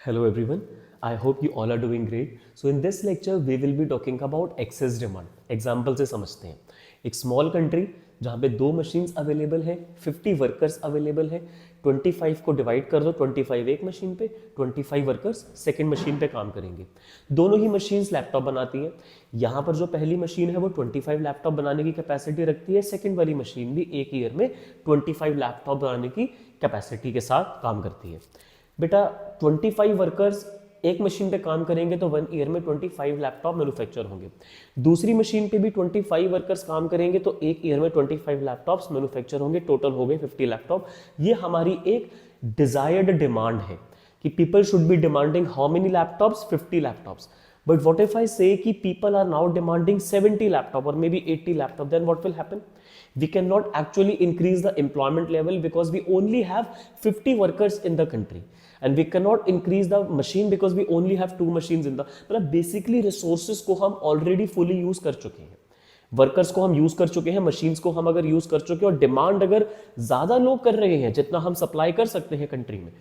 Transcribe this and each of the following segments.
Hello everyone, I hope you all are doing great. So in this lecture we will be talking about excess demand. Example से समझते हैं. एक small country जहाँ पे 2 machines available हैं, 50 workers available हैं, 25 को डिवाइड कर दो, 25 एक मशीन पे, 25 वर्कर्स सेकेंड मशीन पे काम करेंगे. दोनों ही मशीन्स लैपटॉप बनाती हैं. यहाँ पर जो पहली मशीन है वो 25 लैपटॉप बनाने की कैपेसिटी रखती है. सेकेंड वाली मशीन भी एक ईयर में 25 लैपटॉप बनाने की कैपेसिटी के साथ काम करती है. बेटा 25 वर्कर्स एक मशीन पे काम करेंगे तो 1 ईयर में 25 लैपटॉप मैन्युफैक्चर होंगे. दूसरी मशीन पे भी 25 वर्कर्स काम करेंगे तो एक ईयर में 25 लैपटॉप्स मैन्युफैक्चर होंगे. टोटल हो गए 50 लैपटॉप. ये हमारी एक डिजायर्ड डिमांड है कि people should be demanding how many laptops, 50 laptops. But what if I say कि people are now demanding 70 laptop or maybe 80 laptop, then what will happen? We cannot actually increase the employment level because we only have 50 workers in the country. And we cannot increase the machine because we only have 2 machines in the, मतलब basically resources को हम already fully use कर चुके हैं. Workers को हम use कर चुके हैं, मशीन्स को हम अगर यूज कर चुके हैं और डिमांड अगर ज्यादा लोग कर रहे हैं जितना हम सप्लाई कर सकते हैं कंट्री में,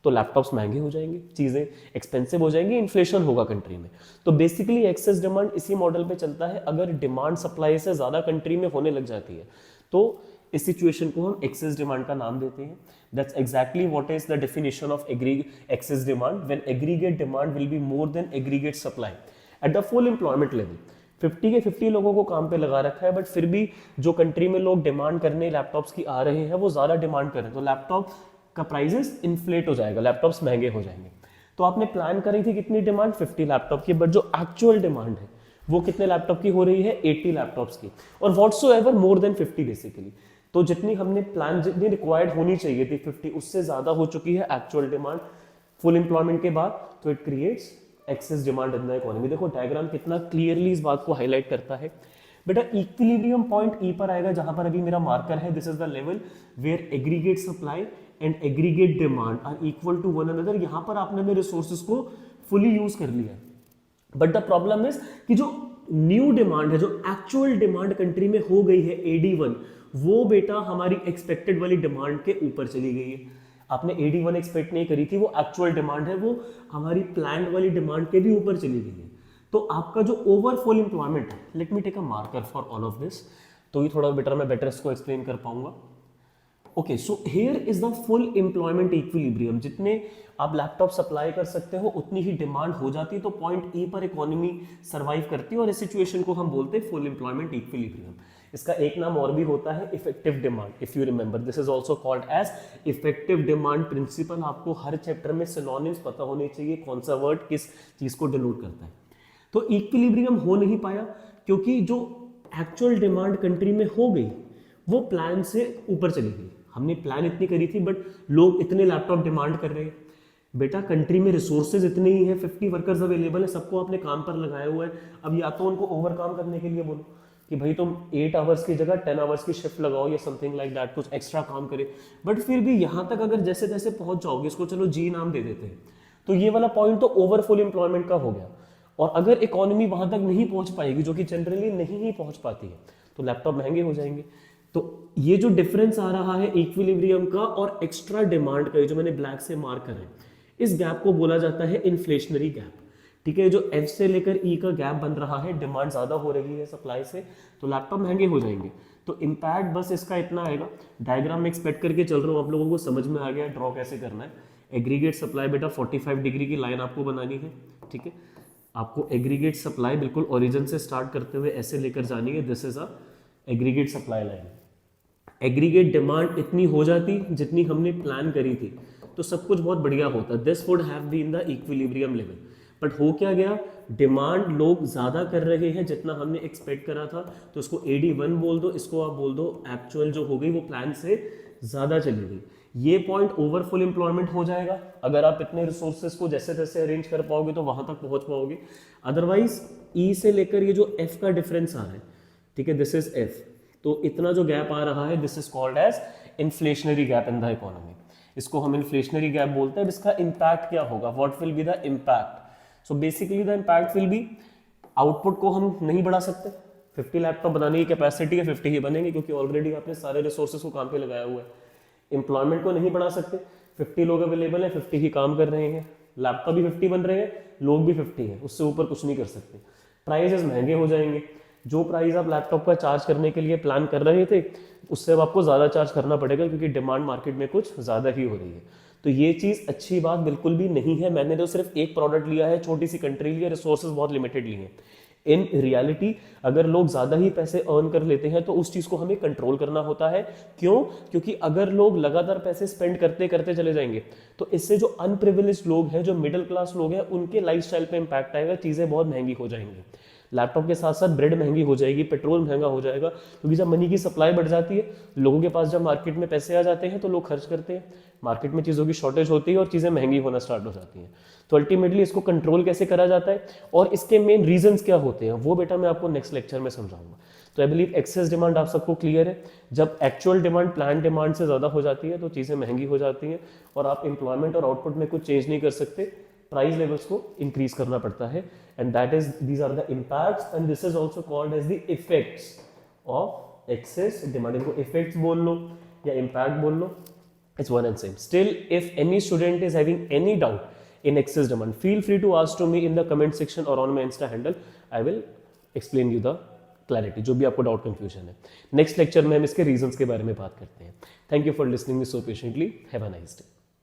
तो लैपटॉप्स महंगे हो जाएंगे, चीजें एक्सपेंसिव हो जाएंगी, इन्फ्लेशन होगा कंट्री में. तो बेसिकली एक्सेस डिमांड इसी मॉडल पे चलता है. अगर डिमांड सप्लाई से ज्यादा कंट्री में होने लग जाती है तो इस सिचुएशन को हम एक्सेस डिमांड का नाम देते हैं. That's exactly what is the definition of excess demand. When aggregate demand will be more than aggregate supply at the full employment level. 50 के 50 लोगों को काम पे लगा रखा है, बट फिर भी जो कंट्री में लोग डिमांड करने लैपटॉप्स की आ रहे हैं वो ज्यादा डिमांड कर रहे हैं, तो लैपटॉप का प्राइसेस इन्फ्लेट हो जाएगा, लैपटॉप्स महंगे हो जाएंगे. तो आपने प्लान करी थी कितनी डिमांड, 50 लैपटॉप की, बट जो एक्चुअल डिमांड है वो कितने लैपटॉप की हो रही है, 80 लैपटॉप्स की, और व्हाटसोएवर मोर देन 50 बेसिकली. तो जितनी हमने प्लान, जितनी रिक्वायर्ड होनी चाहिए थी 50, उससे ज्यादा हो चुकी है एक्चुअल डिमांड फुल एम्प्लॉयमेंट के बाद. तो it creates excess demand in the economy. देखो डायग्राम कितना क्लियरली इस बात को हाईलाइट करता है. बेटा इक्विलिब्रियम पॉइंट ई पर आएगा जहां पर अभी मेरा मार्कर है. This is the level where aggregate supply and aggregate demand are equal to one another. यहां पर आपने अपने रिसोर्सेज को फुली यूज कर लिया. बट द प्रॉब्लम इज कि जो न्यू डिमांड है, जो एक्चुअल डिमांड कंट्री में हो गई है AD1, वो बेटा हमारी एक्सपेक्टेड वाली डिमांड के ऊपर चली गई है. आपने AD1 एक्सपेक्ट नहीं करी थी, वो एक्चुअल डिमांड है, वो हमारी प्लान वाली डिमांड के भी ऊपर चली गई है. तो आपका जो ओवर फुल एम्प्लॉयमेंट है, let me take a marker for all of this, तो ये थोड़ा बेटर, मैं बेटर इसको एक्सप्लेन कर पाऊंगा. Okay, so here is the full employment equilibrium. जितने आप लैपटॉप सप्लाई कर सकते हो उतनी ही डिमांड हो जाती है, तो पॉइंट ई पर इकोनॉमी सर्वाइव करती है, और इस सिचुएशन को हम बोलते हैं फुल एम्प्लॉयमेंट इक्विलिब्रियम. इसका एक नाम और भी होता है effective demand. If you remember, this is also called as effective demand principle. आपको हर चैप्टर में सिनोनिम्स पता होने चाहिए, कौन सा वर्ड किस चीज को डिनोट करता है. तो इक्विलिब्रियम हो नहीं पाया क्योंकि जो एक्चुअल डिमांड कंट्री में हो गई वो प्लान से ऊपर चली गई. हमने प्लान इतनी करी थी बट लोग इतने लैपटॉप डिमांड कर रहे हैं. बेटा कंट्री में रिसोर्सेज इतने ही है, 50 वर्कर्स अवेलेबल है, सबको आपने काम पर लगाया हुआ है. अब या तो उनको ओवर काम करने के लिए बोलो कि भाई तुम 8 आवर्स की जगह 10 आवर्स की शिफ्ट लगाओ या समथिंग लाइक दैट, कुछ एक्स्ट्रा काम करे. बट फिर भी यहां तक अगर जैसे तैसे पहुंच जाओगे, इसको चलो जी नाम दे देते हैं, तो ये वाला पॉइंट तो ओवर फुल एम्प्लॉयमेंट का हो गया. और अगर इकोनॉमी वहां तक नहीं पहुंच पाएगी, जो कि जनरली नहीं ही पहुंच पाती है, तो लैपटॉप महंगे हो जाएंगे. तो ये जो डिफरेंस आ रहा है इक्विलिब्रियम का और एक्स्ट्रा डिमांड का, जो मैंने ब्लैक से मार्क करा है, इस गैप को बोला जाता है इन्फ्लेशनरी गैप. ठीक है, जो F से लेकर E का गैप बन रहा है, डिमांड ज्यादा हो रही है सप्लाई से, तो लैपटॉप महंगे हो जाएंगे. तो इम्पैक्ट बस इसका इतना आएगा. डायग्राम में एक्सपेक्ट करके चल रहा हूँ, आप लोगों को समझ में आ गया ड्रॉ कैसे करना है. एग्रीगेट सप्लाई बेटा 45 डिग्री की लाइन आपको बनानी है. ठीक है, आपको एग्रीगेट सप्लाई बिल्कुल ओरिजिन से स्टार्ट करते हुए ऐसे लेकर जानी है. This is a aggregate supply line. Aggregate demand इतनी हो जाती जितनी हमने प्लान करी थी, तो सब कुछ बहुत बढ़िया होता. This would have been the equilibrium level. But हो क्या गया, डिमांड लोग ज्यादा कर रहे हैं जितना हमने एक्सपेक्ट करा था, तो इसको AD1 बोल दो, इसको आप बोल दो एक्चुअल जो हो गई वो प्लान से ज्यादा चली गई. ये पॉइंट ओवर फुल एम्प्लॉयमेंट हो जाएगा. अगर आप इतने रिसोर्सेज को जैसे तैसे अरेंज कर पाओगे तो वहां तक पहुंच पाओगे. अदरवाइज E से लेकर ये जो F का डिफरेंस आ रहा है, ठीक है, दिस इज F, तो इतना जो गैप आ रहा है, this is called as inflationary gap in the economy. इसको हम इन्फ्लेशनरी गैप बोलते हैं. इसका इंपैक्ट क्या होगा, what will be the impact. So basically the impact will be, output को हम नहीं बढ़ा सकते. 50 लैपटॉप बनाने की कैपेसिटी है, 50 ही बनेंगे क्योंकि ऑलरेडी आपने सारे रिसोर्सेज को काम पे लगाया हुआ है. एम्प्लॉयमेंट को नहीं बढ़ा सकते, 50 लोग अवेलेबल हैं, 50 ही काम कर रहे हैं. लैपटॉप भी 50 बन रहे हैं, लोग भी 50 हैं, उससे ऊपर कुछ नहीं कर सकते। प्राइजेस महंगे हो जाएंगे, जो प्राइस आप लैपटॉप का चार्ज करने के लिए प्लान कर रहे थे उससे अब आपको ज़्यादा चार्ज करना पड़ेगा, क्योंकि डिमांड मार्केट में कुछ ज़्यादा ही हो रही है। तो ये चीज़ अच्छी बात बिल्कुल भी नहीं है। मैंने तो सिर्फ एक प्रोडक्ट लिया है, छोटी सी कंट्री ली है, रिसोर्सेज बहुत लिमिटेड लिए हैं। इन रियलिटी अगर लोग ज़्यादा ही पैसे अर्न कर लेते हैं तो उस चीज़ को हमें कंट्रोल करना होता है। क्यों? क्योंकि अगर लोग लगातार पैसे स्पेंड करते करते चले जाएंगे तो इससे जो अनप्रिविलेज्ड लोग हैं, जो मिडिल क्लास लोग हैं, उनके लाइफस्टाइल पे इंपैक्ट आएगा, चीज़ें बहुत महंगी हो जाएंगी। लैपटॉप के साथ साथ ब्रेड महंगी हो जाएगी, पेट्रोल महंगा हो जाएगा, क्योंकि जब मनी की सप्लाई बढ़ जाती है, लोगों के पास जब मार्केट में पैसे आ जाते हैं तो लोग खर्च करते हैं, मार्केट में चीज़ों की शॉर्टेज होती है और चीज़ें महंगी होना स्टार्ट हो जाती हैं। तो अल्टीमेटली इसको कंट्रोल कैसे करा जाता है और इसके मेन रीजंस क्या होते हैं वो बेटा मैं आपको नेक्स्ट लेक्चर में समझाऊंगा। तो आई बिलीव एक्सेस डिमांड आप सबको क्लियर है। जब एक्चुअल डिमांड प्लान डिमांड से ज़्यादा हो जाती है तो चीज़ें महंगी हो जाती हैं और आप एम्प्लॉयमेंट और आउटपुट में कुछ चेंज नहीं कर सकते, प्राइस लेवल्स को इंक्रीज करना पड़ता है। And that is these are the impacts and this is also called as the effects of excess demand. इनको इफेक्ट्स बोल लो या इम्पैक्ट बोल लो, it's one and same. Still, if any student is having any doubt in excess demand, feel free to ask to me in the comment section or on my Insta handle. I will explain you the clarity जो भी आपको doubt confusion है। Next lecture में हम इसके reasons के बारे में बात करते हैं। Thank you for listening me so patiently. Have a nice day.